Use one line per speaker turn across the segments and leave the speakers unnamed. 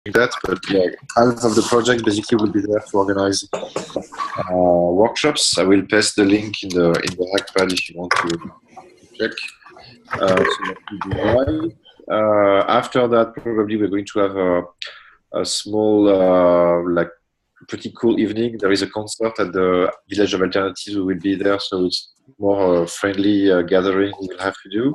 that, but yeah, half of the project basically will be there to organize workshops. I will paste the link in the hackpad if you want to check. So that will be right. After that, probably we're going to have a small, like, pretty cool evening. There is a concert at the Village of Alternatives. We will be there, so it's more friendly gathering we'll have to do.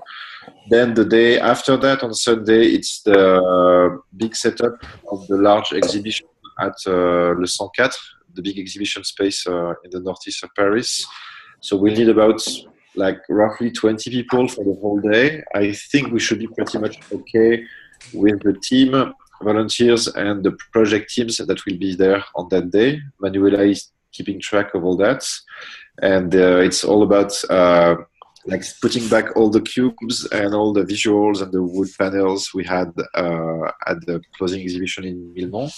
Then the day after that, on Sunday, it's the big setup of the large exhibition at Le 104, the big exhibition space in the northeast of Paris. So we'll need about like roughly 20 people for the whole day. I think we should be pretty much okay with the team, volunteers, and the project teams that will be there on that day. Manuela is keeping track of all that. And it's all about like putting back all the cubes and all the visuals and the wood panels we had at the closing exhibition in Milan.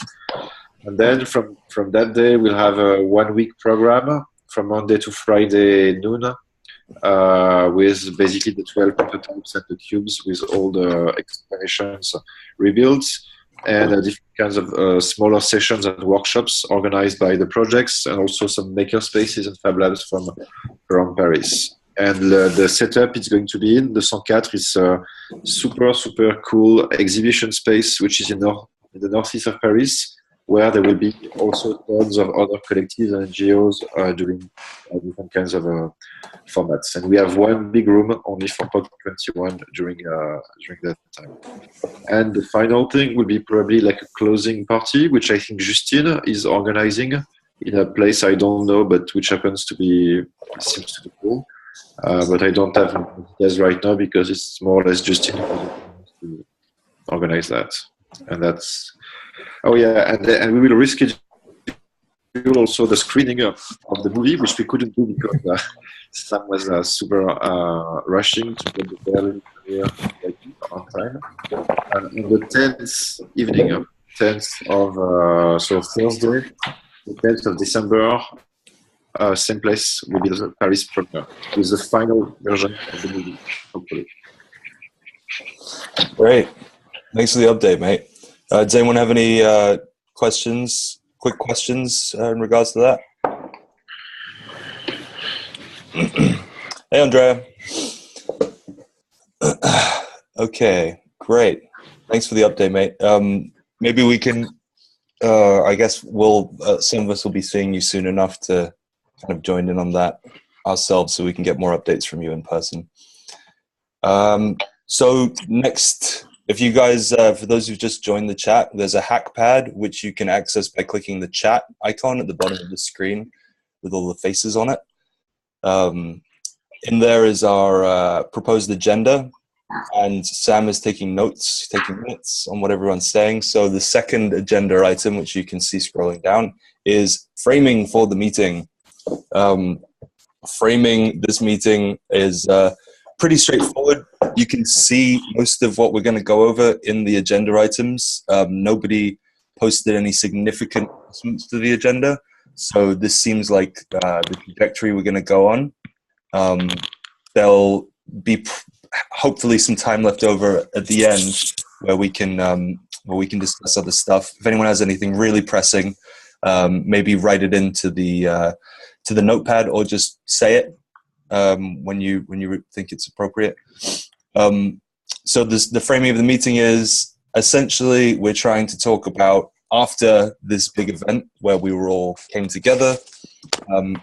And then from that day, we'll have a 1 week program from Monday to Friday noon with basically the 12 prototypes and the cubes with all the explanations rebuilt and different kinds of smaller sessions and workshops organized by the projects, and also some maker spaces and fab labs from around Paris. And the setup it's going to be in the 104 is a super cool exhibition space, which is in the northeast of Paris, where there will be also tons of other collectives and NGOs doing different kinds of formats. And we have one big room only for POC21 during that time. And the final thing will be probably like a closing party, which I think Justine is organizing in a place I don't know, but which happens to be, seems to be cool. But I don't have details right now because it's more or less Justine to organize that. And that's, oh yeah, and we will reschedule also the screening of the movie, which we couldn't do because Sam was super rushing to get the Berlin premiere on time. And on the 10th evening, 10th of, so Thursday, the 10th of December, same place will be the Paris premiere with the final version of the movie, hopefully.
Great. Thanks for the update, mate. Does anyone have any questions, quick questions in regards to that? Hey, Andrea. Okay, great. Thanks for the update, mate. Maybe we can, I guess we'll, some of us will be seeing you soon enough to kind of join in on that ourselves so we can get more updates from you in person. So next, if you guys, for those who've just joined the chat, there's a hackpad which you can access by clicking the chat icon at the bottom of the screen with all the faces on it. In there is our proposed agenda, and Sam is taking notes on what everyone's saying. So the second agenda item, which you can see scrolling down, is framing for the meeting. Framing this meeting is pretty straightforward. You can see most of what we're going to go over in the agenda items. Nobody posted any significant adjustments to the agenda, so this seems like the trajectory we're going to go on. There'll be hopefully some time left over at the end where we can discuss other stuff. If anyone has anything really pressing, maybe write it into the notepad or just say it when you think it's appropriate. So the framing of the meeting is essentially we're trying to talk about after this big event where we were all came together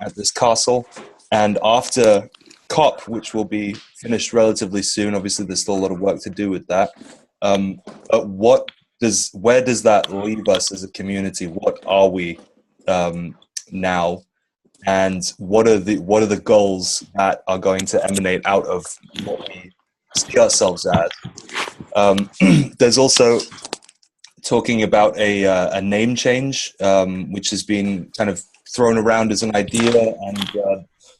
at this castle, and after COP, which will be finished relatively soon. Obviously, there's still a lot of work to do with that. But where does that leave us as a community? What are we now? And what are the goals that are going to emanate out of what we see ourselves as? There's also talking about a name change, which has been kind of thrown around as an idea, and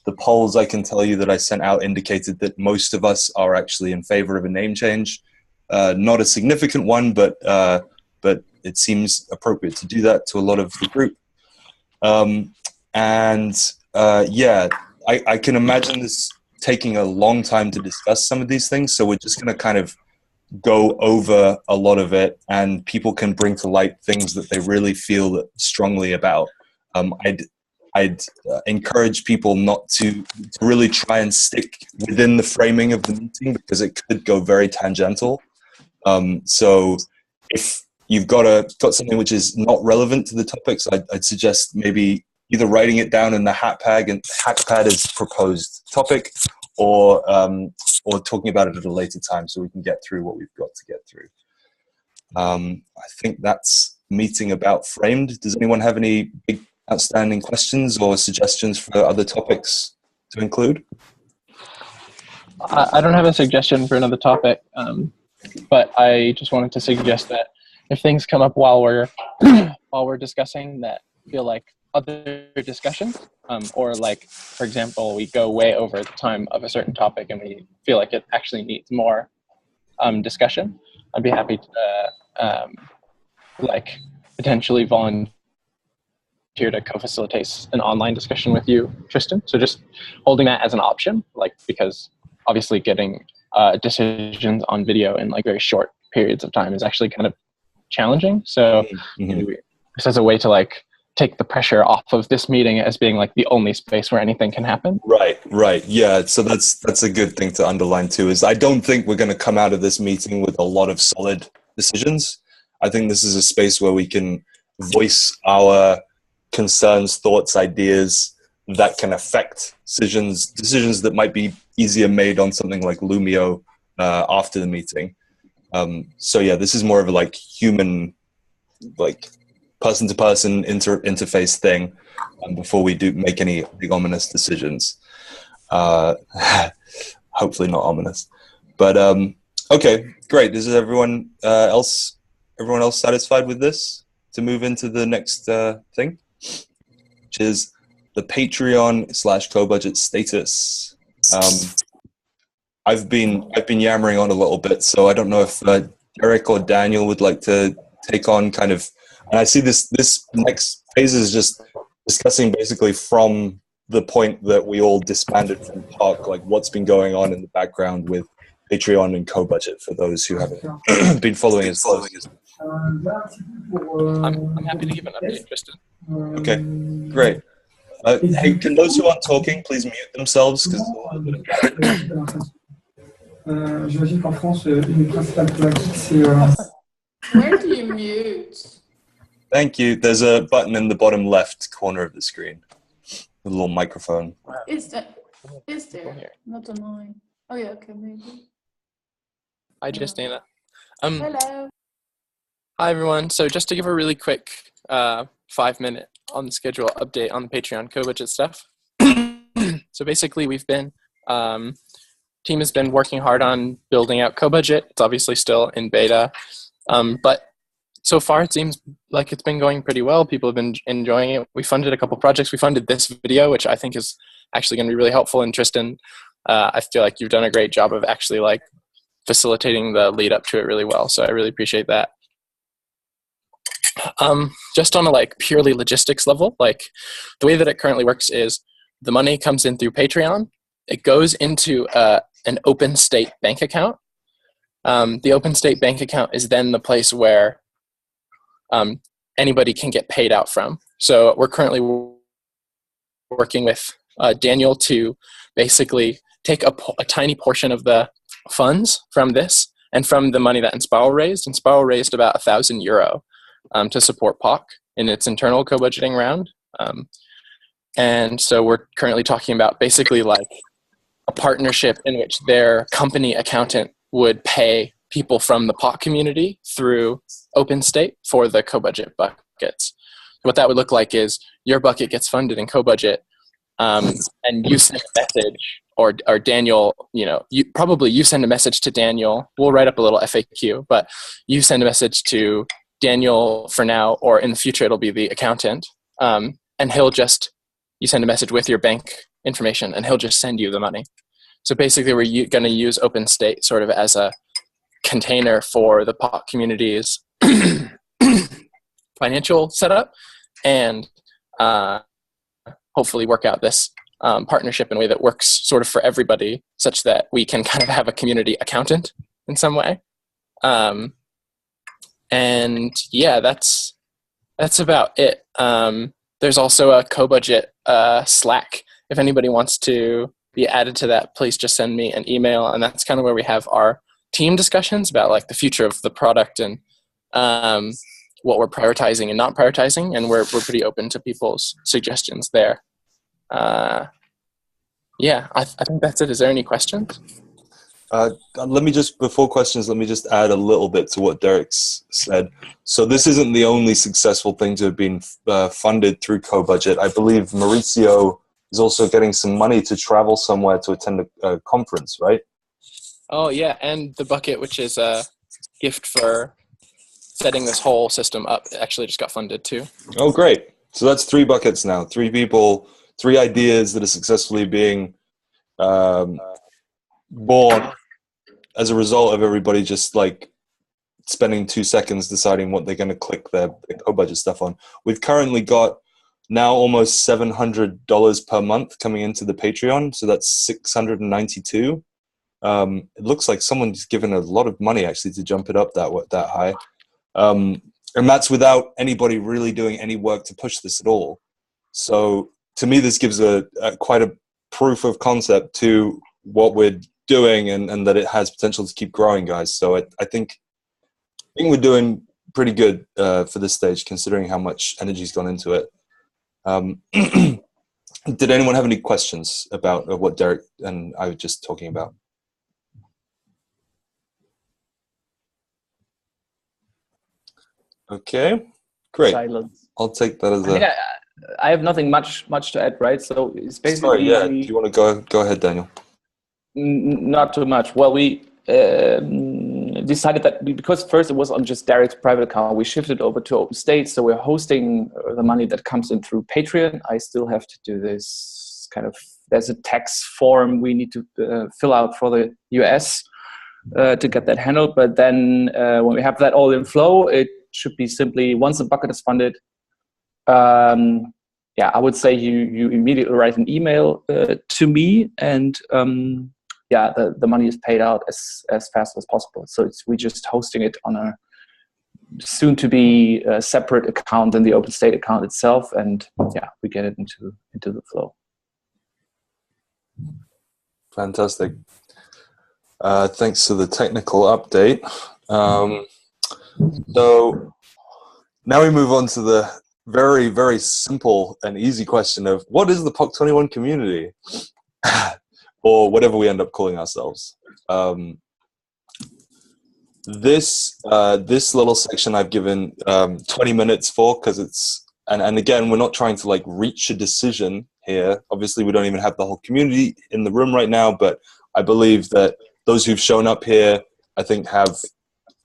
the polls I can tell you that I sent out indicated that most of us are actually in favor of a name change. Not a significant one, but it seems appropriate to do that to a lot of the group. Yeah, I can imagine this taking a long time to discuss some of these things, so we're just going to kind of go over a lot of it, and people can bring to light things that they really feel strongly about. I'd encourage people not to really try and stick within the framing of the meeting, because it could go very tangential. So if you've got something which is not relevant to the topics, I'd suggest maybe either writing it down in the hackpad as proposed topic, or talking about it at a later time so we can get through what we've got to get through. I think that's meeting about framed. Does anyone have any big outstanding questions or suggestions for other topics to include?
I don't have a suggestion for another topic, but I just wanted to suggest that if things come up while we're discussing that feel like other discussions, or like, for example, we go way over the time of a certain topic and we feel like it actually needs more discussion, I'd be happy to like potentially volunteer to co-facilitate an online discussion with you, Tristan. So just holding that as an option, like, because obviously getting decisions on video in like very short periods of time is actually kind of challenging. So just as a way to like take the pressure off of this meeting as being like the only space where anything can happen.
Right. Yeah. So that's a good thing to underline too, is I don't think we're going to come out of this meeting with a lot of solid decisions. I think this is a space where we can voice our concerns, thoughts, ideas that can affect decisions that might be easier made on something like Lumio after the meeting. So yeah, this is more of a like human, like person-to-person interface thing before we do make any big ominous decisions. Hopefully not ominous, but okay, great. Is everyone else satisfied with this to move into the next thing, which is the Patreon/co-budget status? I've been yammering on a little bit, so I don't know if Derek or Daniel would like to take on kind of. And I see this next phase is just discussing basically from the point that we all disbanded from POC, like what's been going on in the background with Patreon and co-budget for those who haven't been following us.
I'm happy to give an update, Tristan.
Okay, great. Hey, can those who aren't talking please mute themselves, because there's a lot of bit of
J'imagine qu'en France, une des principales problématiques, c'est...
Where do you mute?
Thank you. There's a button in the bottom left corner of the screen. A little microphone.
Is there? Not on mine. Oh yeah, okay, maybe.
Hi, Justina.
Hello.
Hi, everyone. So just to give a really quick 5-minute on the schedule update on the Patreon co-budget stuff. So basically we've been, team has been working hard on building out co-budget. It's obviously still in beta, but so far it seems like it's been going pretty well. People have been enjoying it. We funded a couple projects. We funded this video, which I think is actually going to be really helpful. And Tristan, I feel like you've done a great job of actually like facilitating the lead up to it really well. So I really appreciate that. Just on a like purely logistics level, like the way that it currently works is the money comes in through Patreon. It goes into an open state bank account. The open state bank account is then the place where anybody can get paid out from. So we're currently working with Daniel to basically take a tiny portion of the funds from this and from the money that Inspiral raised. Inspiral raised about €1,000 to support POC in its internal co-budgeting round. And so we're currently talking about basically like a partnership in which their company accountant would pay people from the POC community through OpenState for the co-budget buckets. What that would look like is your bucket gets funded in co-budget, and you send a message, or Daniel, you send a message to Daniel. We'll write up a little FAQ, but you send a message to Daniel for now, or in the future it'll be the accountant, and you send a message with your bank information and he'll just send you the money. So basically we're going to use OpenState sort of as a container for the POC community's financial setup, and hopefully work out this partnership in a way that works sort of for everybody, such that we can kind of have a community accountant in some way. And yeah, that's about it. There's also a co-budget Slack. If anybody wants to be added to that, please just send me an email. And that's kind of where we have our team discussions about like the future of the product and what we're prioritizing and not prioritizing. And we're pretty open to people's suggestions there. Yeah, I think that's it. Is there any questions?
Before questions, let me just add a little bit to what Derek's said. So this isn't the only successful thing to have been funded through co-budget. I believe Mauricio is also getting some money to travel somewhere to attend a conference, right?
Oh yeah, and the bucket, which is a gift for setting this whole system up, actually just got funded too.
Oh, great. So that's 3 buckets now. 3 people, 3 ideas that are successfully being born as a result of everybody just like spending 2 seconds deciding what they're going to click their co-budget stuff on. We've currently got now almost $700 per month coming into the Patreon, so that's 692. It looks like someone's given a lot of money actually to jump it up that high, and that's without anybody really doing any work to push this at all. So to me, this gives quite a proof of concept to what we're doing and that it has potential to keep growing, guys. So I think we're doing pretty good for this stage, considering how much energy's gone into it. Did anyone have any questions about what Derek and I were just talking about? Okay, great.
Silence.
I'll take that as
a... I have nothing much to add, right? So it's basically...
Sorry, yeah. Do you want to go ahead, Daniel?
Not too much. Well, we decided that because first it was on just Derek's private account, we shifted over to OpenState. So we're hosting the money that comes in through Patreon. I still have to do this kind of, there's a tax form we need to fill out for the US to get that handled. But then when we have that all in flow, it should be simply, once the bucket is funded, yeah, I would say you immediately write an email to me, and yeah, the money is paid out as fast as possible. So we're just hosting it on a soon-to-be separate account than the OpenState account itself, and yeah, we get it into the flow.
Fantastic. Thanks for the technical update. So now we move on to the very, very simple and easy question of what is the POC21 community? Or whatever we end up calling ourselves. This little section I've given 20 minutes for, because it's, and again, we're not trying to like reach a decision here. Obviously, we don't even have the whole community in the room right now, but I believe that those who've shown up here, I think, have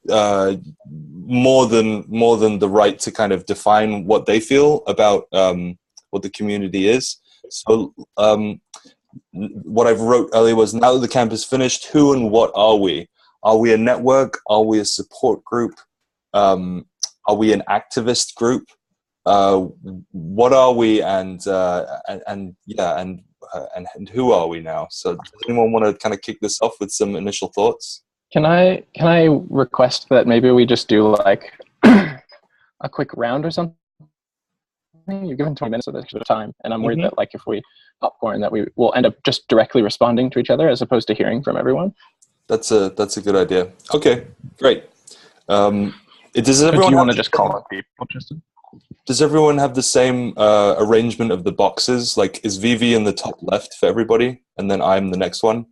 more than the right to kind of define what they feel about what the community is. So what I've wrote earlier was, now that the camp is finished, who and what are we? Are we a network? Are we a support group? Are we an activist group? What are we? And who are we now? So does anyone want to kind of kick this off with some initial thoughts?
Can I request that maybe we just do like a quick round or something? You're given 20 minutes of extra time, and I'm worried that like if we popcorn, that we will end up just directly responding to each other as opposed to hearing from everyone.
That's a good idea. Okay, great. Does everyone?
Do you want to just call on people, Tristan?
Does everyone have the same arrangement of the boxes? Like, is Vivi in the top left for everybody, and then I'm the next one?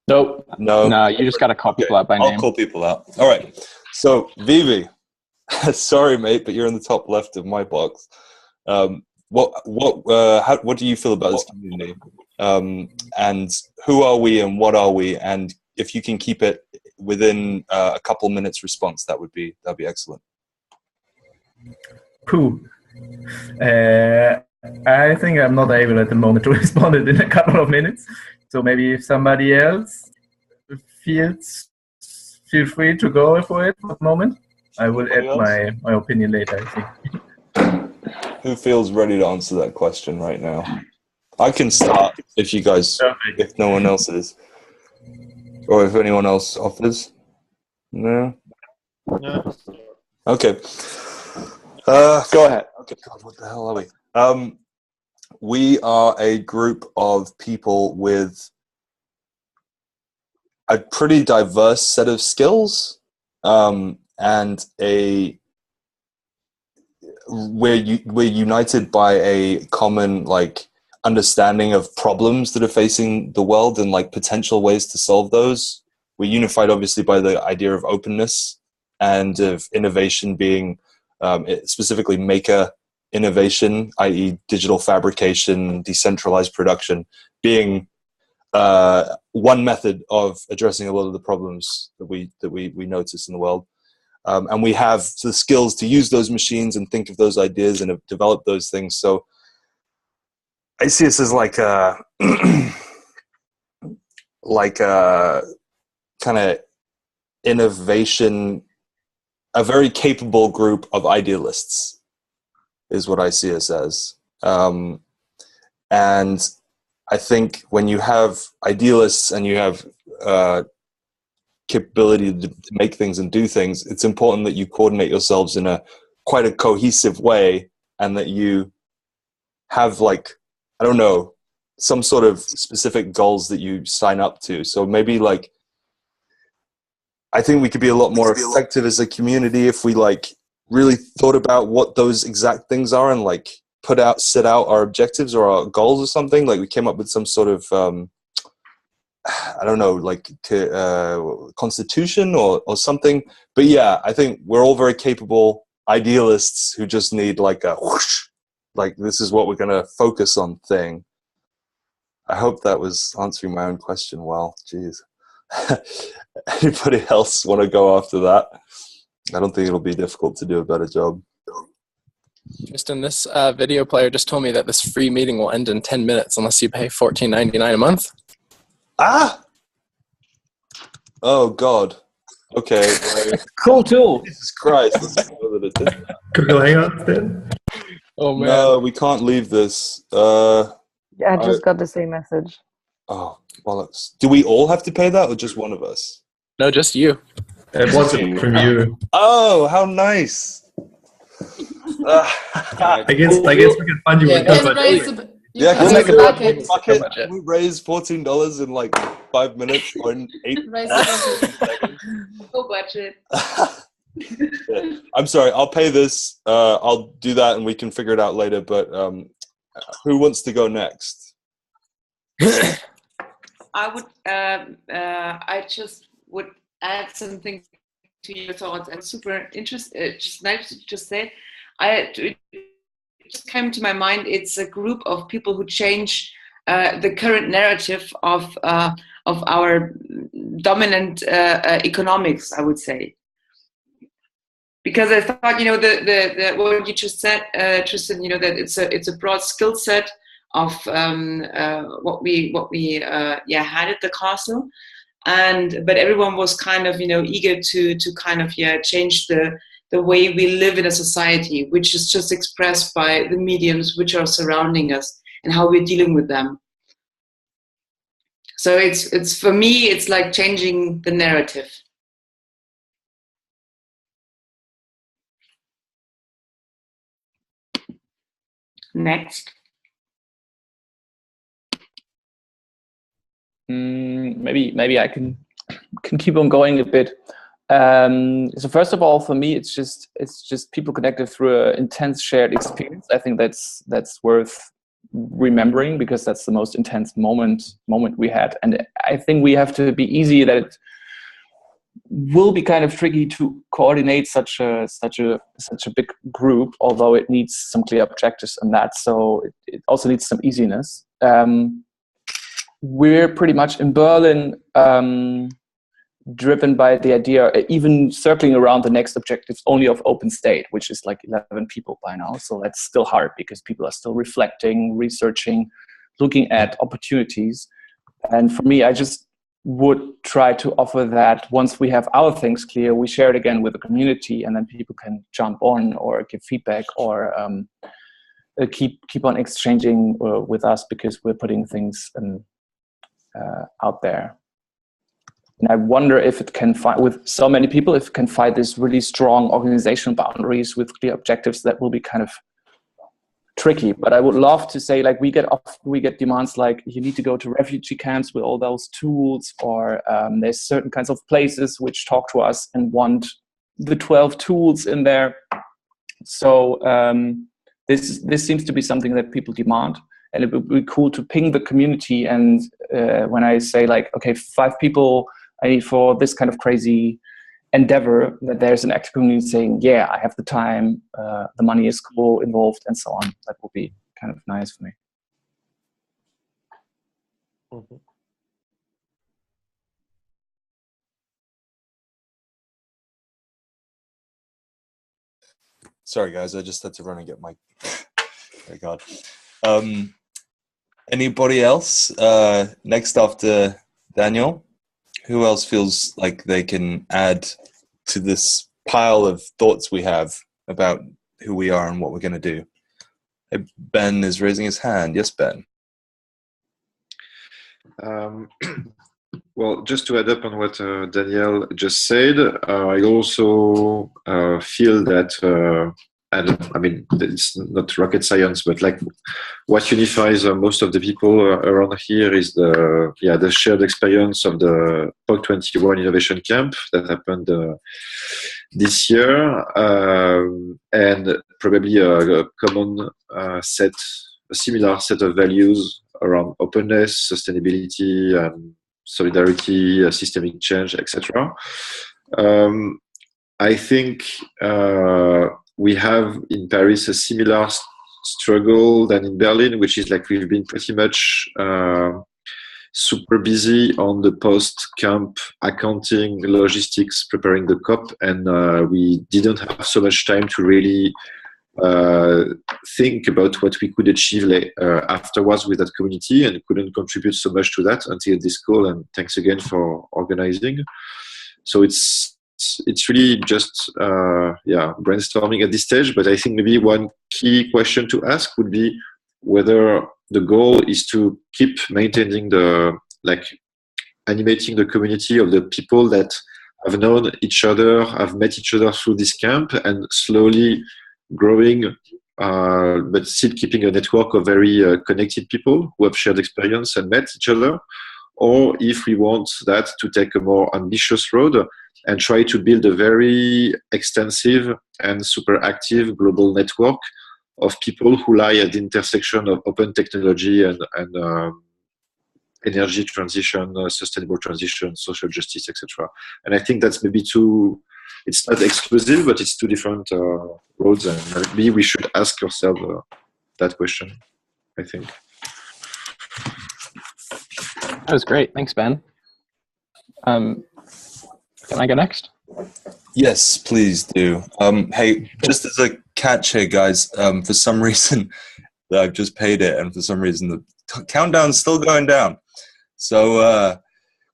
Nope.
No, you just got to call people out by name.
I'll call people out. All right. So, Vivi, sorry, mate, but you're in the top left of my box. What do you feel about this community? And who are we and what are we? And if you can keep it within a couple minutes response, that'd be excellent.
Cool. I think I'm not able at the moment to respond it in a couple of minutes. So maybe if somebody else feel free to go for it at the moment. I will add my opinion later, I think.
Who feels ready to answer that question right now? I can start if you guys, if no one else is. Or if anyone else offers. No.
Yeah.
Okay.
Go ahead.
Okay. God, what the hell are we? We are a group of people with a pretty diverse set of skills, and we're united by a common understanding of problems that are facing the world and potential ways to solve those. We're unified obviously by the idea of openness and of innovation being specifically maker innovation, i.e. digital fabrication, decentralized production, being one method of addressing a lot of the problems that we notice in the world. And we have the skills to use those machines and think of those ideas and have developed those things. So I see us as like a kind of innovation, a very capable group of idealists is what I see us as. And I think when you have idealists and you have capability to make things and do things, it's important that you coordinate yourselves in quite a cohesive way, and that you have some sort of specific goals that you sign up to. So maybe I think we could be a lot more effective as a community if we really thought about what those exact things are and set out our objectives or our goals or something. We came up with some sort of constitution or something. But yeah, I think we're all very capable idealists who just need a whoosh, this is what we're going to focus on thing. I hope that was answering my own question well. Jeez. Anybody else want to go after that? I don't think it'll be difficult to do a better job.
Tristan, this video player just told me that this free meeting will end in 10 minutes unless you pay $14.99 a month.
Ah! Oh, God. Okay.
Cool tool.
Jesus Christ.
Could we go hang out then?
Oh, man.
No, we can't leave this.
I just got the same message.
Oh, bollocks. Do we all have to pay that or just one of us?
No, just you.
It wasn't from you.
Oh, how nice.
I guess we can find you a budget.
Can
make a
budget.
budget.
We raise $14 in 5 minutes or in 8 seconds.
No budget.
Yeah. I'm sorry, I'll pay this. I'll do that and we can figure it out later. But who wants to go next?
I would. I just would add something to your thoughts. And super interesting. Just nice to just say. It just came to my mind. It's a group of people who change the current narrative of our dominant economics, I would say. Because I thought, the what you just said, Tristan, that it's a broad skill set of what we had at the castle, but everyone was kind of eager to kind of change the way we live in a society, which is just expressed by the mediums which are surrounding us and how we're dealing with them. So it's for me, it's like changing the narrative. Next.
Maybe I can keep on going a bit. So first of all, for me, it's just people connected through an intense shared experience. I think that's worth remembering, because that's the most intense moment we had, and I think we have to be easy that it will be kind of tricky to coordinate such a big group, although it needs some clear objectives on that. So it also needs some easiness. We're pretty much in Berlin, driven by the idea, even circling around the next objectives only of open state, which is 11 people by now. So that's still hard because people are still reflecting, researching, looking at opportunities. And for me, I just would try to offer that once we have our things clear, we share it again with the community, and then people can jump on or give feedback or keep on exchanging with us, because we're putting things out there. And I wonder if it can find, with so many people, if it can find these really strong organizational boundaries with clear objectives, that will be kind of tricky. But I would love to say, like, we get demands like, you need to go to refugee camps with all those tools, or there's certain kinds of places which talk to us and want the 12 tools in there. So this seems to be something that people demand. And it would be cool to ping the community. And when I say, like, okay, 5 people I need for this kind of crazy endeavor, that there's an active community saying, yeah, I have the time, the money is cool involved, and so on. That would be kind of nice for me.
Mm-hmm. Sorry, guys, I just had to run and get my... Thank God. Anybody else? Next after Daniel, who else feels like they can add to this pile of thoughts we have about who we are and what we're going to do? Ben is raising his hand. Yes, Ben.
Well, just to add up on what Danielle just said, I also feel that, I mean, it's not rocket science, but like what unifies most of the people around here is the shared experience of the POC21 Innovation Camp that happened this year, and probably a common set, a similar set of values around openness, sustainability, solidarity, systemic change, etc. I think we have in Paris a similar struggle than in Berlin, which is like we've been pretty much super busy on the post-camp accounting, logistics, preparing the COP, and we didn't have so much time to really think about what we could achieve afterwards with that community, and couldn't contribute so much to that until this call, and thanks again for organizing. So it's really just brainstorming at this stage, but I think maybe one key question to ask would be whether the goal is to keep maintaining animating the community of the people that have known each other, have met each other through this camp, and slowly growing, but still keeping a network of very connected people who have shared experience and met each other, or if we want that to take a more ambitious road and try to build a very extensive and super active global network of people who lie at the intersection of open technology and energy transition, sustainable transition, social justice, etc. And I think that's maybe it's not exclusive, but it's 2 different roads, and maybe we should ask ourselves that question, I think.
That was great. Thanks, Ben. Can I go next?
Yes, please do. Hey, just as a catch here, guys, for some reason, I've just paid it, and for some reason the countdown's still going down. So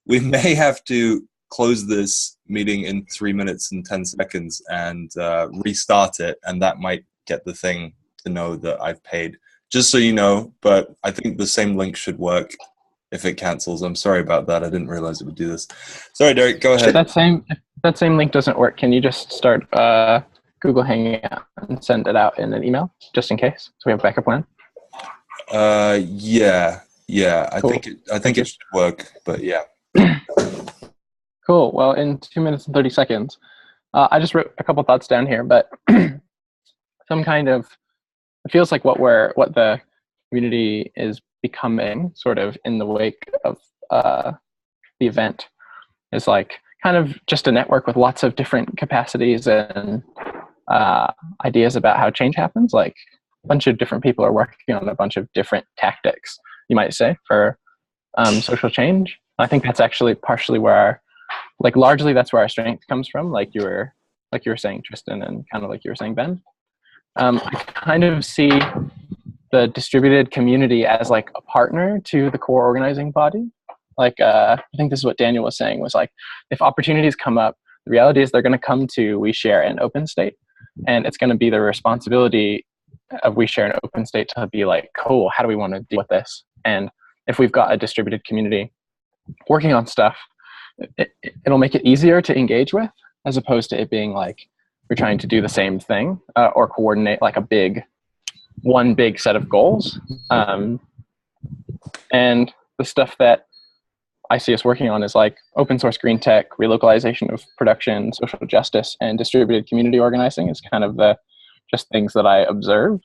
we may have to close this meeting in 3 minutes and 10 seconds and restart it, and that might get the thing to know that I've paid. Just so you know, but I think the same link should work if it cancels. I'm sorry about that. I didn't realize it would do this. Sorry, Derek, go ahead.
If that same link doesn't work, can you just start Google Hangout and send it out in an email, just in case, so we have a backup plan?
Yeah. Cool. I think it should work, but yeah.
Cool. Well, in 2 minutes and 30 seconds, I just wrote a couple thoughts down here, but some kind of, it feels like what the community is becoming, sort of in the wake of the event, is like kind of just a network with lots of different capacities and ideas about how change happens. Like a bunch of different people are working on a bunch of different tactics, you might say, for social change. I think that's actually partially where largely that's where our strength comes from, like you were saying, Tristan, and kind of like you were saying, Ben. I kind of see the distributed community as like a partner to the core organizing body. I think this is what Daniel was saying, was like, if opportunities come up, the reality is they're going to come to We Share and Open State, and it's going to be the responsibility of We Share and Open State to be like, cool, how do we want to deal with this? And if we've got a distributed community working on stuff, it'll make it easier to engage with, as opposed to it being like we're trying to do the same thing or coordinate like one big set of goals. And the stuff that I see us working on is like open source green tech, relocalization of production, social justice, and distributed community organizing is kind of the just things that I observe.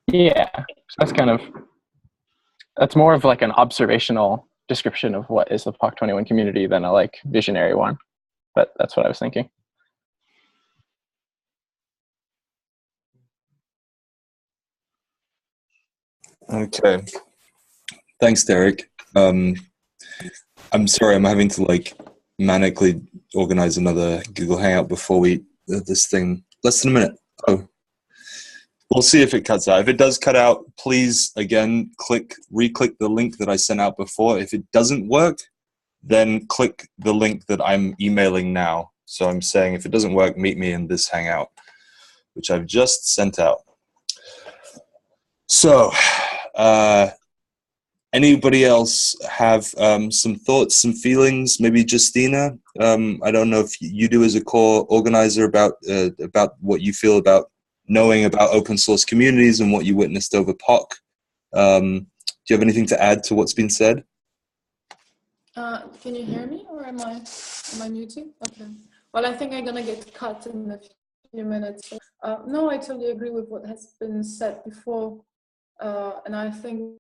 Yeah, so that's more of like an observational description of what is the POC21 community than a like visionary one, but that's what I was thinking.
Okay, thanks, Derek. I'm sorry, I'm having to like manically organize another Google Hangout before this thing. Less than a minute. Oh, we'll see if it cuts out. If it does cut out, please again re-click the link that I sent out before. If it doesn't work, then click the link that I'm emailing now. So I'm saying if it doesn't work, meet me in this Hangout, which I've just sent out. So, anybody else have some thoughts, some feelings? Maybe Justina. I don't know if you do as a core organizer about what you feel about knowing about open source communities and what you witnessed over POC. Do you have anything to add to what's been said?
Can you hear me, or am I muting? Okay. Well, I think I'm gonna get cut in a few minutes. No, I totally agree with what has been said before, and I think